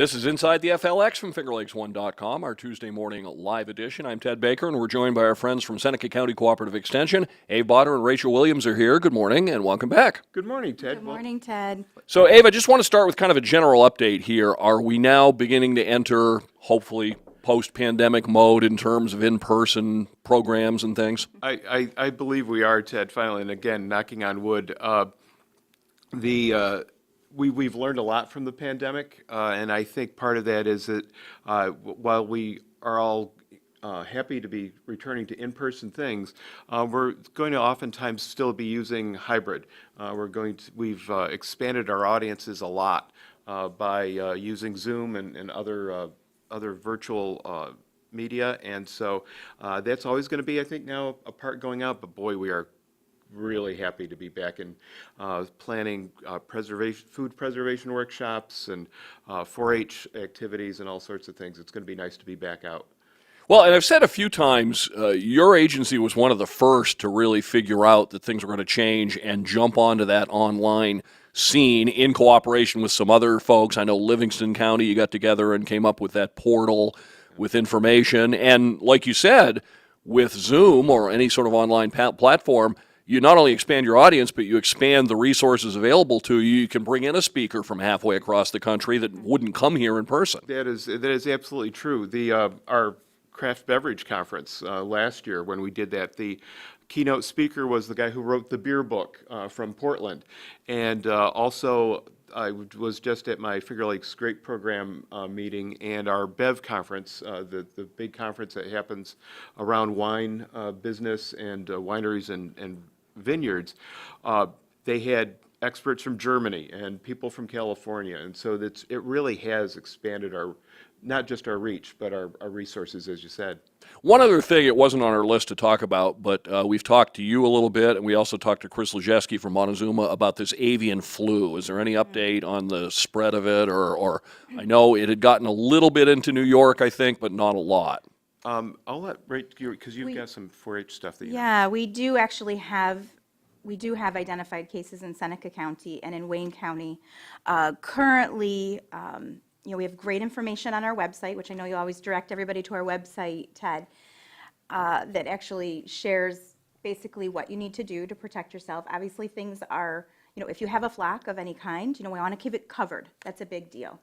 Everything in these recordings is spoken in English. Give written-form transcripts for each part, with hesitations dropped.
This is Inside the FLX from FingerLakes1.com, our Tuesday morning live edition. I'm Ted Baker, and we're joined by our friends from Seneca County Cooperative Extension. Ave Bauder and Rachel Williams are here. Good morning, and welcome back. Good morning, Ted. Good morning, Ted. So, Ave, I just want to start with kind of a general update here. Are we now beginning to enter, hopefully, post-pandemic mode in terms of in-person programs and things? I believe we are, Ted, finally, and again, knocking on wood. We've learned a lot from the pandemic, and I think part of that is that while we are all happy to be returning to in-person things, we're going to oftentimes still be using hybrid. We've expanded our audiences a lot by using Zoom and other virtual media, and so that's always going to be, I think, now a part going out. But boy, we are really happy to be back in planning food preservation workshops and 4-H activities and all sorts of things. It's going to be nice to be back out. Well, and I've said a few times, your agency was one of the first to really figure out that things were going to change and jump onto that online scene in cooperation with some other folks. I know Livingston County, you got together and came up with that portal with information. And like you said, with Zoom or any sort of online platform, you not only expand your audience, but you expand the resources available to you. You can bring in a speaker from halfway across the country that wouldn't come here in person. That is absolutely true. Our craft beverage conference last year, when we did that, the keynote speaker was the guy who wrote the beer book from Portland, and also I was just at my Finger Lakes Great Program meeting, and our BEV conference, the big conference that happens around wine business and wineries and vineyards. They had experts from Germany and people from California, and so it really has expanded not just our reach, but our resources, as you said. One other thing, it wasn't on our list to talk about, but we've talked to you a little bit, and we also talked to Chris Lejeski from Montezuma about this avian flu. Is there any update on the spread of it? Or I know it had gotten a little bit into New York, I think, but not a lot. I'll let Rachel, because you've got some 4-H stuff that you Yeah, we do have identified cases in Seneca County and in Wayne County. Currently, we have great information on our website, which I know you always direct everybody to our website, Ted, that actually shares basically what you need to do to protect yourself. Obviously, things are, if you have a flock of any kind, we want to keep it covered. That's a big deal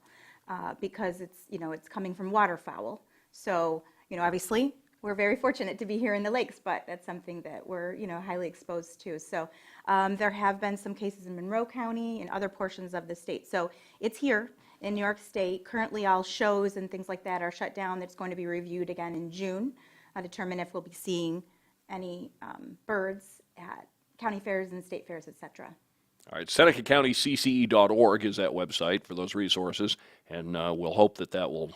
because it's coming from waterfowl. So, obviously, we're very fortunate to be here in the lakes, but that's something that we're, highly exposed to. So there have been some cases in Monroe County and other portions of the state. So it's here in New York State. Currently, all shows and things like that are shut down. That's going to be reviewed again in June, determine if we'll be seeing any birds at county fairs and state fairs, etc. All right, SenecaCountyCCE.org is that website for those resources, and we'll hope that will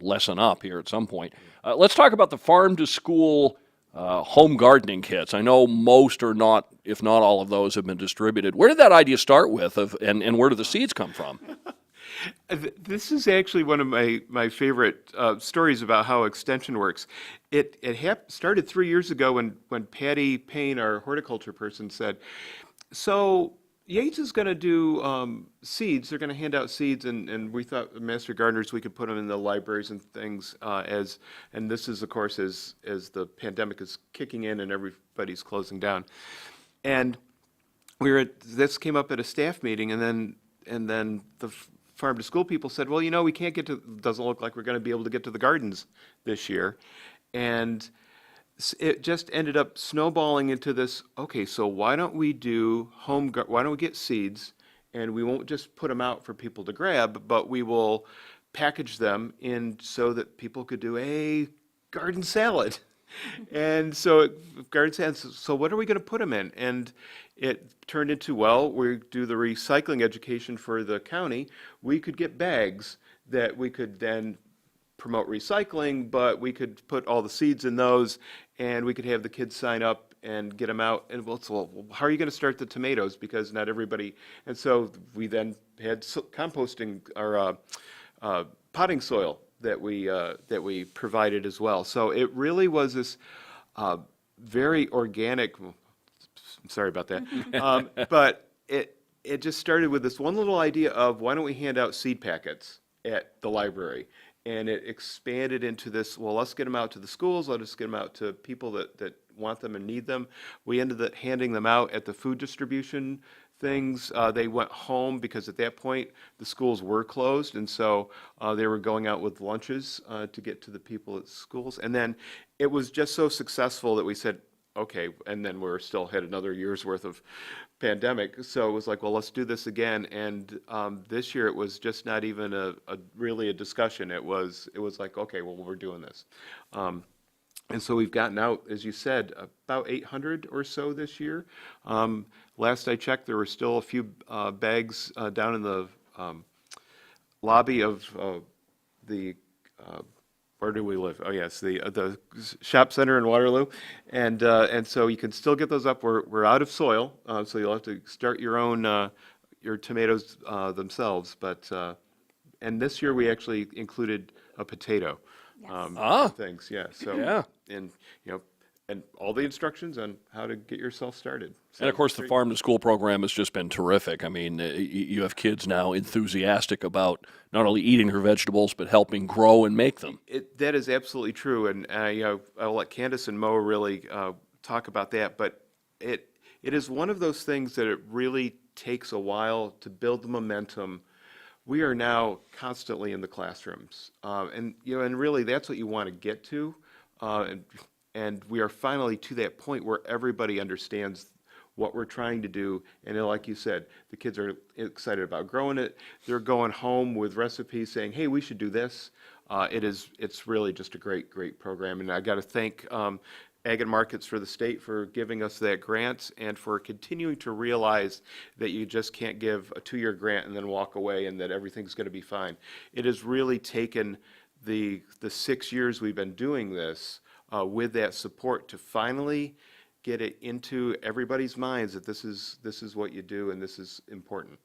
lessen up here at some point. Let's talk about the farm-to-school home gardening kits. I know most or not, if not all of those have been distributed. Where did that idea start with, and where do the seeds come from? This is actually one of my favorite stories about how extension works. It started 3 years ago when Patty Payne, our horticulture person, said, so Yates is going to do seeds. They're going to hand out seeds, and we thought, Master Gardeners, we could put them in the libraries and things and this is, of course, as the pandemic is kicking in and everybody's closing down. And this came up at a staff meeting, and then the farm to school people said, well, we can't doesn't look like we're going to be able to get to the gardens this year. And it just ended up snowballing into this, okay, so why don't we get seeds, and we won't just put them out for people to grab, but we will package them in so that people could do a garden salad. And so garden salad, so what are we going to put them in? And it turned into, well, we do the recycling education for the county. We could get bags that we could then promote recycling, but we could put all the seeds in those, and we could have the kids sign up and get them out. And well, how are you going to start the tomatoes? Because not everybody. And so we then had composting or potting soil that we provided as well. So it really was this very organic. I'm sorry about that, but it just started with this one little idea of why don't we hand out seed packets at the library? And it expanded into this, well, let's get them out to the schools, let's get them out to people that want them and need them. We ended up handing them out at the food distribution things. They went home because at that point the schools were closed, and so they were going out with lunches to get to the people at schools. And then it was just so successful that we said, okay, and then we're still had another year's worth of pandemic. So it was like, well, let's do this again. And this year it was just not even really a discussion. It was like, okay, well, we're doing this. And so we've gotten out, as you said, about 800 or so this year. Last I checked, there were still a few bags down in the lobby of the where do we live? Oh, yes, the shop center in Waterloo, and so you can still get those up. We're out of soil, so you'll have to start your own your tomatoes themselves. But and this year we actually included a potato. Things, yeah. So Yeah. and and all the instructions on how to get yourself started. So And of course, the great. farm to school program has just been terrific. I mean, you have kids now enthusiastic about not only eating their vegetables, but helping grow and make them. That is absolutely true, and I'll let Candace and Mo really talk about that. But it is one of those things that it really takes a while to build the momentum. We are now constantly in the classrooms, and really that's what you want to get to, and we are finally to that point where everybody understands what we're trying to do. And then, like you said, the kids are excited about growing it. They're going home with recipes saying, hey, we should do this. It's really just a great program. And I got to thank Ag and Markets for the state for giving us that grant and for continuing to realize that you just can't give a 2-year grant and then walk away and that everything's going to be fine. It has really taken the 6 years we've been doing this with that support to finally get it into everybody's minds that this is what you do and this is important.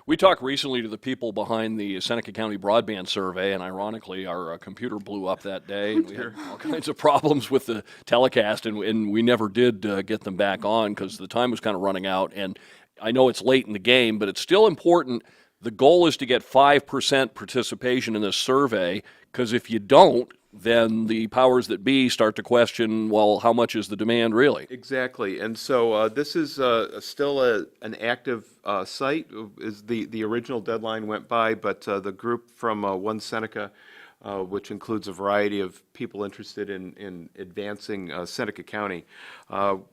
We talked recently to the people behind the Seneca County broadband survey, and ironically, our computer blew up that day. And we had all kinds of problems with the telecast, and we never did get them back on because the time was kind of running out. And I know it's late in the game, but it's still important. The goal is to get 5% participation in this survey, because if you don't, then the powers that be start to question, well, how much is the demand really? Exactly, and so this is still an active site. Is the original deadline went by, but the group from One Seneca, which includes a variety of people interested in advancing Seneca County,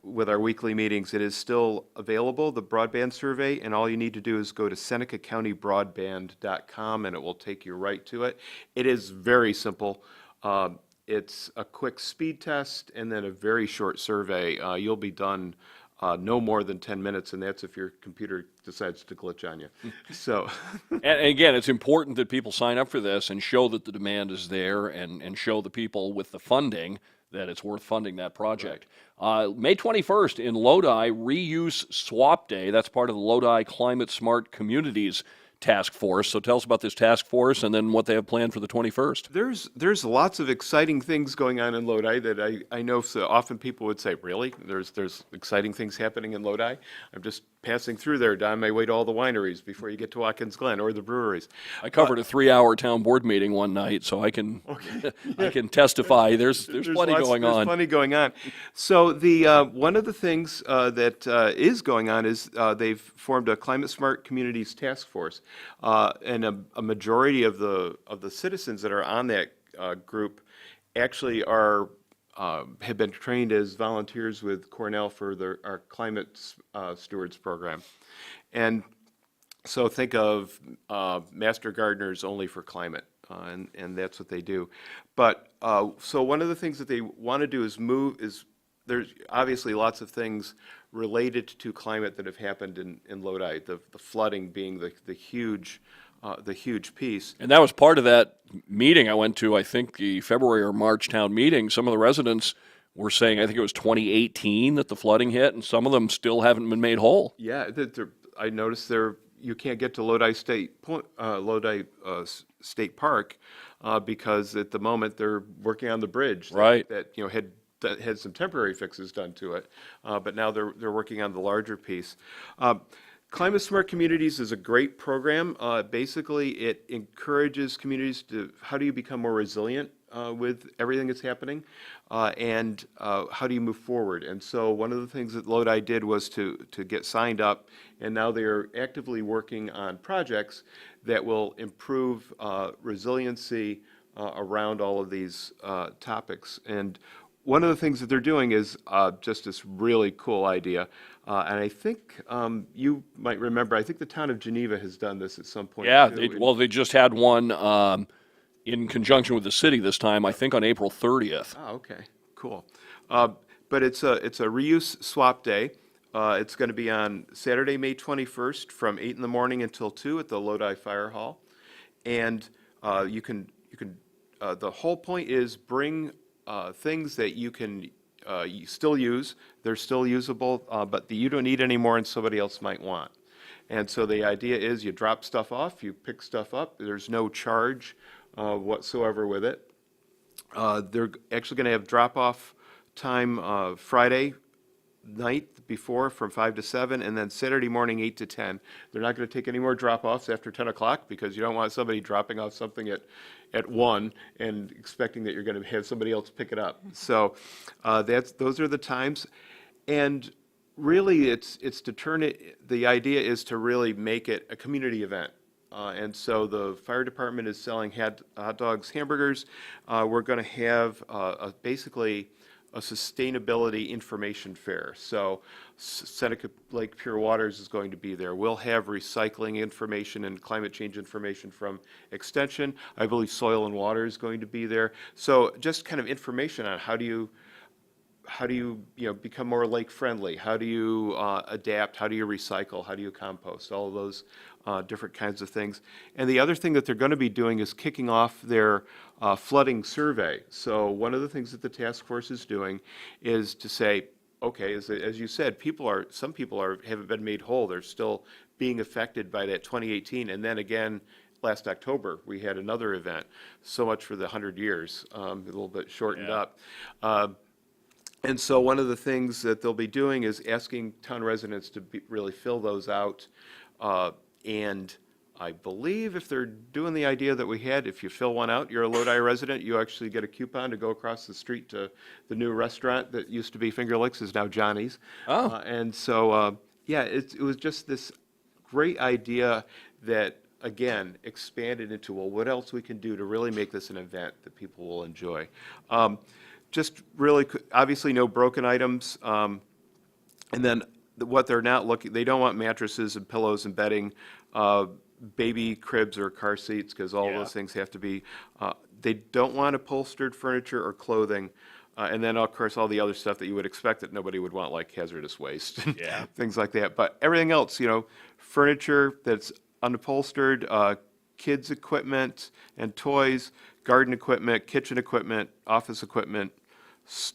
with our weekly meetings, it is still available, the broadband survey, and all you need to do is go to SenecaCountyBroadband.com, and it will take you right to it. It is very simple. It's a quick speed test and then a very short survey. You'll be done no more than 10 minutes, and that's if your computer decides to glitch on you. So, And again, it's important that people sign up for this and show that the demand is there and show the people with the funding that it's worth funding that project. May 21st in Lodi, Reuse Swap Day. That's part of the Lodi Climate Smart Communities Task Force. So tell us about this task force and then what they have planned for the 21st. there's lots of exciting things going on in Lodi that I know so often people would say, really? There's exciting things happening in Lodi? I'm just passing through there on my way to all the wineries before you get to Watkins Glen or the breweries. I covered a 3-hour town board meeting one night, so I can I can testify. There's plenty going on. There's plenty going on. So the one of the things that is going on is they've formed a Climate Smart Communities Task Force, and a majority of the citizens that are on that group actually are have been trained as volunteers with Cornell for our Climate Stewards program. And so think of Master Gardeners only for climate, and that's what they do. But so one of the things that they want to do is there's obviously lots of things related to climate that have happened in Lodi, the flooding being the huge piece. And that was part of that meeting I went to, I think the February or March town meeting. Some of the residents were saying, I think it was 2018 that the flooding hit, and some of them still haven't been made whole. Yeah, I noticed you can't get to Lodi State Park because at the moment they're working on the bridge Right. that had some temporary fixes done to it, but now they're working on the larger piece. Climate Smart Communities is a great program. Basically, it encourages communities to, how do you become more resilient with everything that's happening, and how do you move forward? And so one of the things that Lodi did was to get signed up, and now they are actively working on projects that will improve resiliency around all of these topics. And one of the things that they're doing is just this really cool idea. And I think you might remember, I think the town of Geneva has done this at some point. Yeah, too. they just had one in conjunction with the city this time, I think on April 30th. Oh, okay, cool. But it's a reuse swap day. It's going to be on Saturday, May 21st, from 8 in the morning until 2 at the Lodi Fire Hall. And you can the whole point is bring things that you can you still use. They're still usable, but that you don't need anymore and somebody else might want. And so the idea is you drop stuff off, you pick stuff up. There's no charge whatsoever with it. They're actually going to have drop-off time Friday night before from 5 to 7, and then Saturday morning 8 to 10. They're not going to take any more drop-offs after 10 o'clock because you don't want somebody dropping off something at 1 and expecting that you're going to have somebody else pick it up. So those are the times. And really, it's to turn it, the idea is to really make it a community event. And so the fire department is selling hot dogs, hamburgers. We're going to have basically a sustainability information fair. So Seneca Lake Pure Waters is going to be there. We'll have recycling information and climate change information from Extension. I believe Soil and Water is going to be there. So just kind of information on how do you become more lake friendly? How do you adapt? How do you recycle? How do you compost? All of those different kinds of things. And the other thing that they're going to be doing is kicking off their flooding survey. So one of the things that the task force is doing is to say, okay, as you said, some people haven't been made whole. They're still being affected by that 2018, and then again last October we had another event. So much for the 100 years, a little bit shortened up. And so one of the things that they'll be doing is asking town residents to really fill those out. And I believe if they're doing the idea that we had, if you fill one out, you're a Lodi resident, you actually get a coupon to go across the street to the new restaurant that used to be Finger Licks, is now Johnny's. Oh. And so, it was just this great idea that, again, expanded into, well, what else we can do to really make this an event that people will enjoy. Just really, obviously no broken items. And then what they're not looking, they don't want mattresses and pillows and bedding, baby cribs or car seats, because all those things have to be, they don't want upholstered furniture or clothing. And then, of course, all the other stuff that you would expect that nobody would want, like hazardous waste and things like that. But everything else, furniture that's unupholstered, kids' equipment and toys, garden equipment, kitchen equipment, office equipment,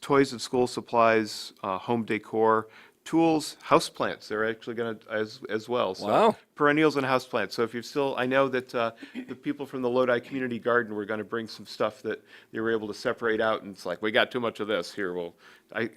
toys and school supplies, home decor, tools, houseplants. They're actually going to as well. So Wow. Perennials and houseplants. So if you've still, I know that the people from the Lodi Community Garden were going to bring some stuff that they were able to separate out, and it's like, we got too much of this here. Well, I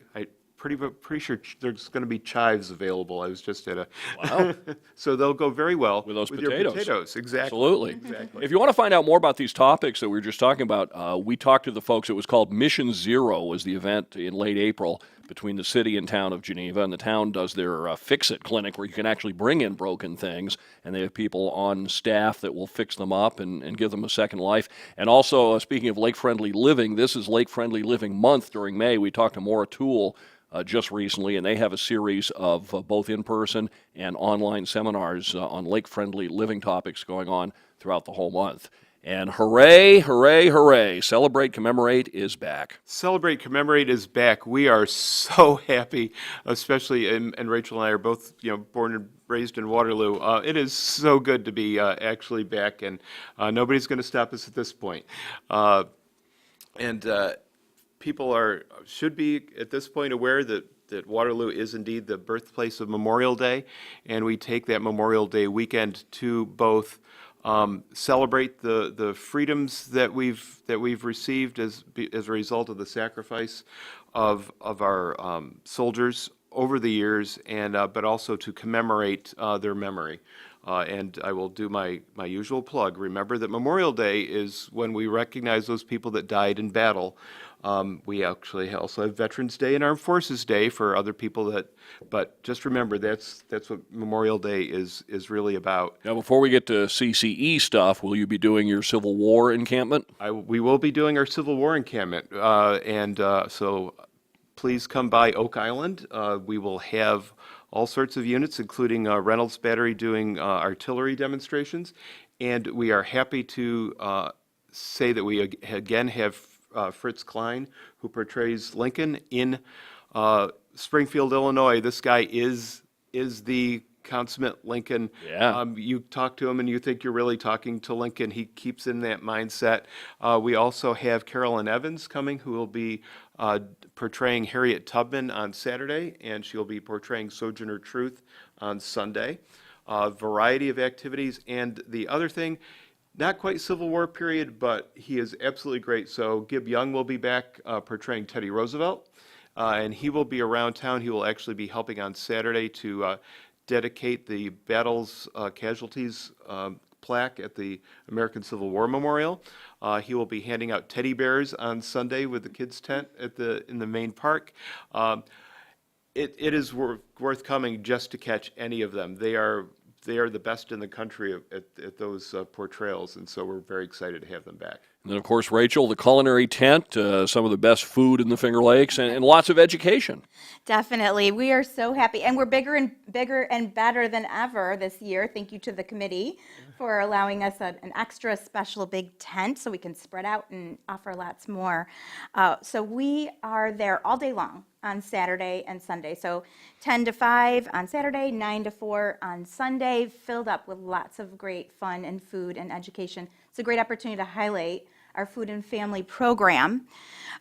pretty sure there's going to be chives available. I was just at a. Wow. So they'll go very well With those your potatoes. potatoes. Exactly. Absolutely. Exactly. If you want to find out more about these topics that we were just talking about, we talked to the folks. It was called Mission Zero, was the event in late April between the city and town of Geneva, and the town does their Fix-It clinic where you can actually bring in broken things, and they have people on staff that will fix them up and give them a second life. And also, speaking of lake-friendly living, this is Lake-Friendly Living Month during May. We talked to Maura Toole just recently, and they have a series of both in-person and online seminars on lake-friendly living topics going on throughout the whole month. And hooray, hooray, hooray, Celebrate Commemorate is back. Celebrate Commemorate is back. We are so happy, especially, and Rachel and I are both, born and raised in Waterloo. It is so good to be actually back, and nobody's going to stop us at this point. People should be at this point aware that Waterloo is indeed the birthplace of Memorial Day, and we take that Memorial Day weekend to both celebrate the freedoms that we've received as a result of the sacrifice of our soldiers over the years, and but also to commemorate their memory. And I will do my usual plug. Remember that Memorial Day is when we recognize those people that died in battle. We actually also have Veterans Day and Armed Forces Day for other people that, but just remember that's what Memorial Day is really about. Now, before we get to CCE stuff, will you be doing your Civil War encampment? We will be doing our Civil War encampment, so please come by Oak Island. We will have all sorts of units, including Reynolds Battery doing artillery demonstrations, and we are happy to say that we again have Fritz Klein, who portrays Lincoln in Springfield, Illinois. This guy is the consummate Lincoln. Yeah. You talk to him and you think you're really talking to Lincoln. He keeps in that mindset. We also have Carolyn Evans coming, who will be portraying Harriet Tubman on Saturday, and she'll be portraying Sojourner Truth on Sunday. Variety of activities. And the other thing, not quite Civil War period, but he is absolutely great. So Gib Young will be back portraying Teddy Roosevelt, and he will be around town. He will actually be helping on Saturday to dedicate the battles casualties plaque at the American Civil War Memorial. He will be handing out teddy bears on Sunday with the kids' tent in the main park. It is worth coming just to catch any of them. They are the best in the country at those portrayals, and so we're very excited to have them back. And then, of course, Rachel, the culinary tent, some of the best food in the Finger Lakes, and lots of education. Definitely. We are so happy. And we're bigger and better than ever this year. Thank you to the committee for allowing us an extra special big tent so we can spread out and offer lots more. So we are there all day long on Saturday and Sunday. So 10 to 5 on Saturday, 9 to 4 on Sunday, filled up with lots of great fun and food and education. It's a great opportunity to highlight our food and family program.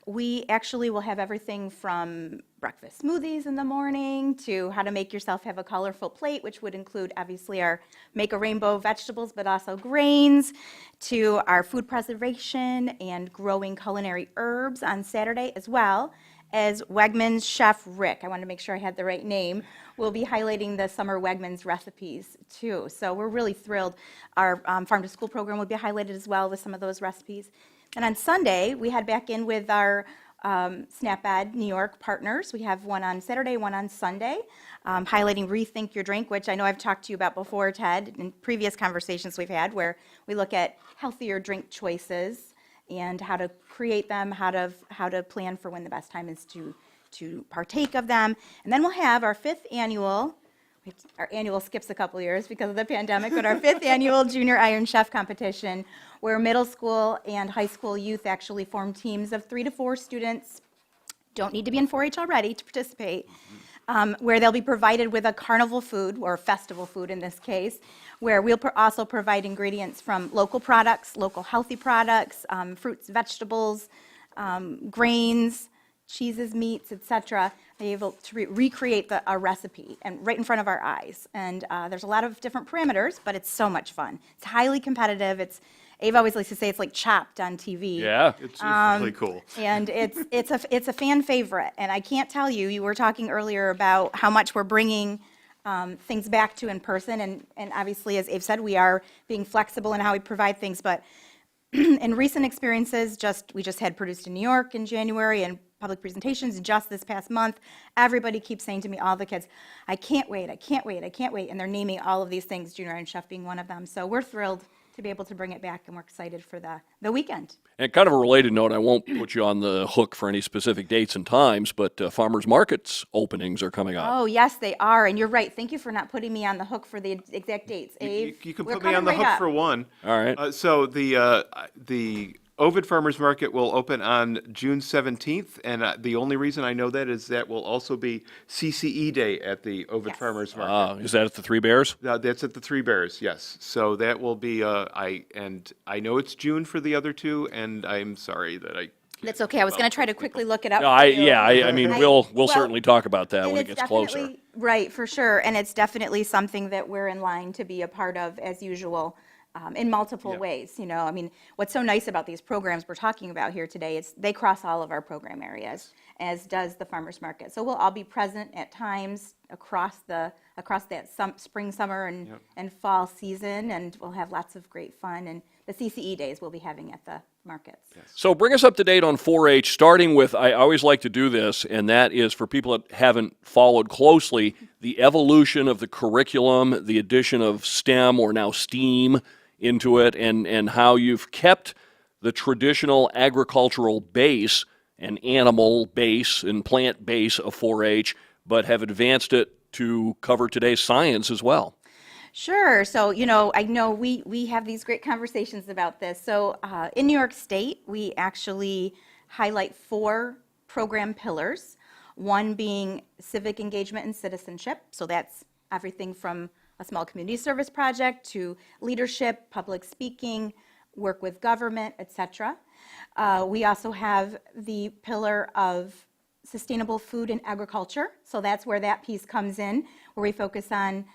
We actually will have everything from breakfast smoothies in the morning to how to make yourself have a colorful plate, which would include obviously our make a rainbow vegetables, but also grains, to our food preservation and growing culinary herbs on Saturday, as well as Wegmans chef Rick. I wanted to make sure I had the right name. We'll be highlighting the summer Wegmans recipes too. So we're really thrilled. Our farm to school program will be highlighted as well with some of those recipes. And on Sunday, we head back in with our SNAP-Ed New York partners. We have one on Saturday, one on Sunday, highlighting Rethink Your Drink, which I know I've talked to you about before, Ted, in previous conversations we've had, where we look at healthier drink choices and how to create them, how to plan for when the best time is to partake of them. And then we'll have our annual skips a couple years because of the pandemic, but our 5th annual Junior Iron Chef competition, where middle school and high school youth actually form teams of 3 to 4 students, don't need to be in 4-H already to participate, where they'll be provided with a carnival food, or festival food in this case, where we'll also provide ingredients from local products, local healthy products, fruits, vegetables, grains, cheeses, meats, etc., be able to recreate a recipe and right in front of our eyes. And there's a lot of different parameters, but it's so much fun. It's highly competitive. Ave always likes to say it's like Chopped on TV. Yeah. It's really cool. And it's a fan favorite. And I can't tell you, you were talking earlier about how much we're bringing things back to in person. And obviously, as Ave said, we are being flexible in how we provide things. But in recent experiences, we just had Produced in New York in January, and public presentations just this past month. Everybody keeps saying to me, all the kids, I can't wait, I can't wait, I can't wait. And they're naming all of these things, Junior Iron Chef being one of them. So we're thrilled to be able to bring it back, and we're excited for the weekend. And kind of a related note, I won't put you on the hook for any specific dates and times, but farmers markets openings are coming up. Oh, yes, they are. And you're right. Thank you for not putting me on the hook for the exact dates, Ave. You can We're put me on the coming hook right up. for one. All right. So the Ovid Farmers Market will open on June 17th, and the only reason I know that is that will also be CCE Day at the Ovid Yes. Farmers Market. Is that at the Three Bears? That's at the Three Bears, yes. So that will be, I know it's June for the other two, and I'm sorry that I. That's okay. I was going to try to quickly look it up. No, for you. I mean, we'll well, certainly talk about that And when it it's gets closer. definitely- Right, for sure. And it's definitely something that we're in line to be a part of as usual. in multiple Yeah. ways. I mean, what's so nice about these programs we're talking about here today is they cross all of our program areas, as does the farmers market. So we'll all be present at times across that spring, summer, and fall season, and we'll have lots of great fun. And the CCE days we'll be having at the markets. So bring us up to date on 4-H, starting with, I always like to do this, and that is for people that haven't followed closely, the evolution of the curriculum, the addition of STEM or now STEAM into it, and how you've kept the traditional agricultural base and animal base and plant base of 4-H, but have advanced it to cover today's science as well. Sure. So, I know we have these great conversations about this. So, in New York State, we actually highlight 4 program pillars, one being civic engagement and citizenship. So that's everything from a small community service project to leadership, public speaking, work with government, etc. We also have the pillar of sustainable food and agriculture. So that's where that piece comes in, where we focus on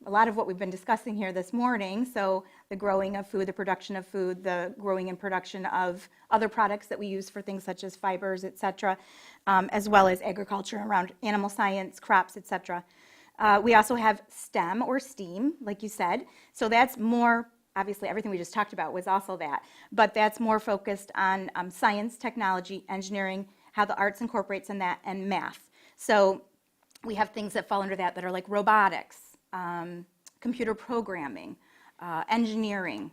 a lot of what we've been discussing here this morning. So the growing of food, the production of food, the growing and production of other products that we use for things such as fibers, et cetera, as well as agriculture around animal science, crops, et cetera. We also have STEM or STEAM, like you said. So that's more, obviously everything we just talked about was also that, but that's more focused on science, technology, engineering, how the arts incorporates in that, and math. So we have things that fall under that are like robotics, computer programming, engineering,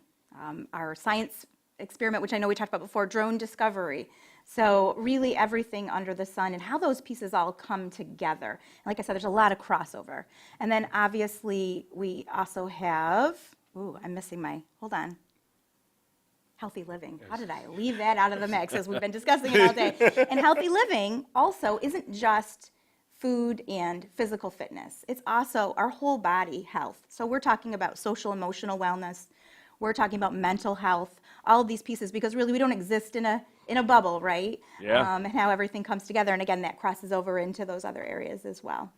our science experiment, which I know we talked about before, drone discovery. So really everything under the sun and how those pieces all come together. And like I said, there's a lot of crossover. And then obviously we also have, I'm missing hold on. Healthy living. How did I leave that out of the mix as we've been discussing it all day? And healthy living also isn't just food and physical fitness. It's also our whole body health. So we're talking about social emotional wellness. We're talking about mental health, all of these pieces, because really we don't exist in a bubble, right? Yeah. And how everything comes together. And again, that crosses over into those other areas as well.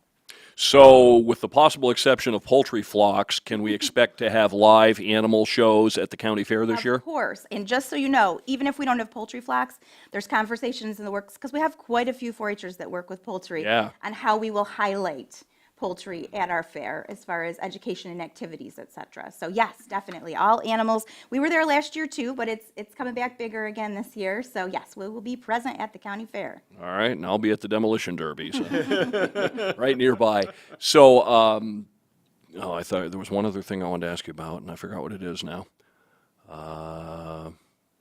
So, with the possible exception of poultry flocks, can we expect to have live animal shows at the county fair this year? Of course. And just so you know, even if we don't have poultry flocks, there's conversations in the works, because we have quite a few 4-Hers that work with poultry, Yeah. on how we will highlight poultry at our fair as far as education and activities, et cetera. So yes, definitely, all animals. We were there last year too, but it's coming back bigger again this year. So yes, we will be present at the county fair. All right, and I'll be at the demolition derby, so right nearby. So, I thought there was one other thing I wanted to ask you about, and I forgot what it is now.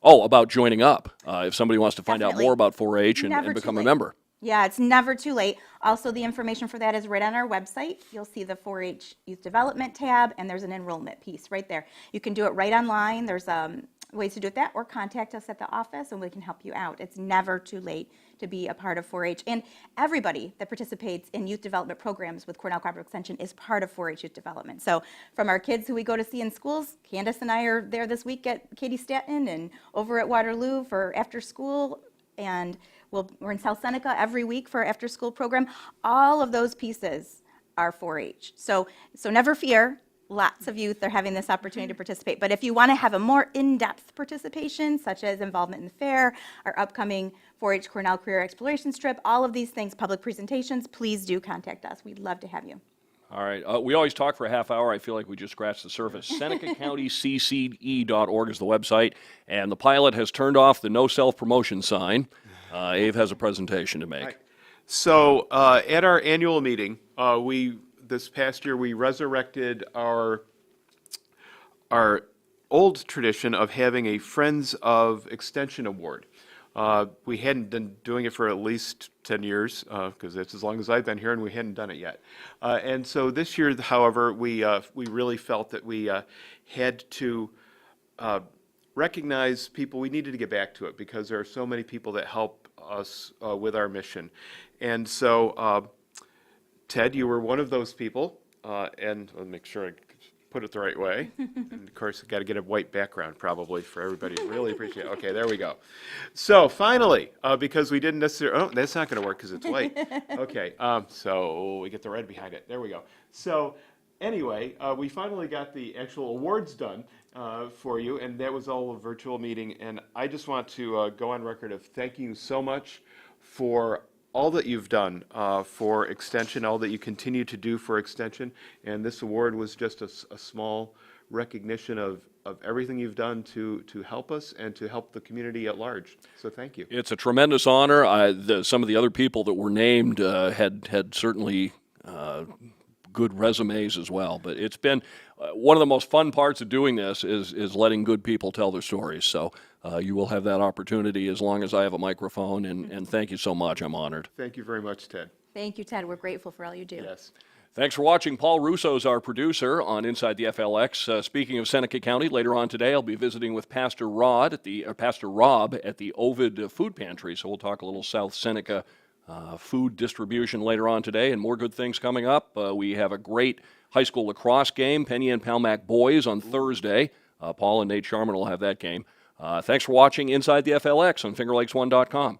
About joining up. If somebody wants to find out Definitely. more about 4-H and Never too become a late. member. Yeah, it's never too late. Also, the information for that is right on our website. You'll see the 4-H Youth Development tab, and there's an enrollment piece right there. You can do it right online. There's ways to do it that, or contact us at the office, and we can help you out. It's never too late to be a part of 4-H. And everybody that participates in youth development programs with Cornell Cooperative Extension is part of 4-H Youth Development. So from our kids who we go to see in schools, Candace and I are there this week at Katie Stanton and over at Waterloo for after school, and we're in South Seneca every week for our after-school program. All of those pieces are 4-H. So never fear. Lots of youth are having this opportunity to participate. But if you want to have a more in-depth participation, such as involvement in the fair, our upcoming 4-H Cornell Career Exploration Trip, all of these things, public presentations, please do contact us. We'd love to have you. All right. We always talk for a half hour. I feel like we just scratched the surface. SenecaCountyCCE.org is the website, and the pilot has turned off the no self-promotion sign. Ave has a presentation to make. Right. So at our annual meeting, this past year we resurrected our old tradition of having a Friends of Extension Award. We hadn't been doing it for at least 10 years, because that's as long as I've been here, and we hadn't done it yet. And so this year, however, we really felt that we had to recognize people. We needed to get back to it because there are so many people that help us with our mission. And so, Ted, you were one of those people, and I'll make sure I put it the right way. And of course, I've got to get a white background probably for everybody to really appreciate. Okay, there we go. So finally, because we didn't necessarily, that's not going to work because it's white. Okay, so we get the red behind it. There we go. So anyway, we finally got the actual awards done. for you, and that was all a virtual meeting. And I just want to go on record of thanking you so much for all that you've done for Extension, all that you continue to do for Extension. And this award was just a small recognition of everything you've done to help us and to help the community at large. So thank you. It's a tremendous honor. Some of the other people that were named had certainly good resumes as well. But it's been one of the most fun parts of doing this is letting good people tell their stories. So you will have that opportunity as long as I have a microphone. And thank you so much. I'm honored. Thank you very much, Ted. Thank you, Ted. We're grateful for all you do. Yes. Thanks for watching. Paul Russo is our producer on Inside the FLX. Speaking of Seneca County, later on today I'll be visiting with Pastor Rob at the Ovid Food Pantry. So we'll talk a little South Seneca food distribution later on today, and more good things coming up. We have a great high school lacrosse game, Penny and Palmac boys on Thursday. Paul and Nate Sharman will have that game. Thanks for watching Inside the FLX on FingerLakes1.com.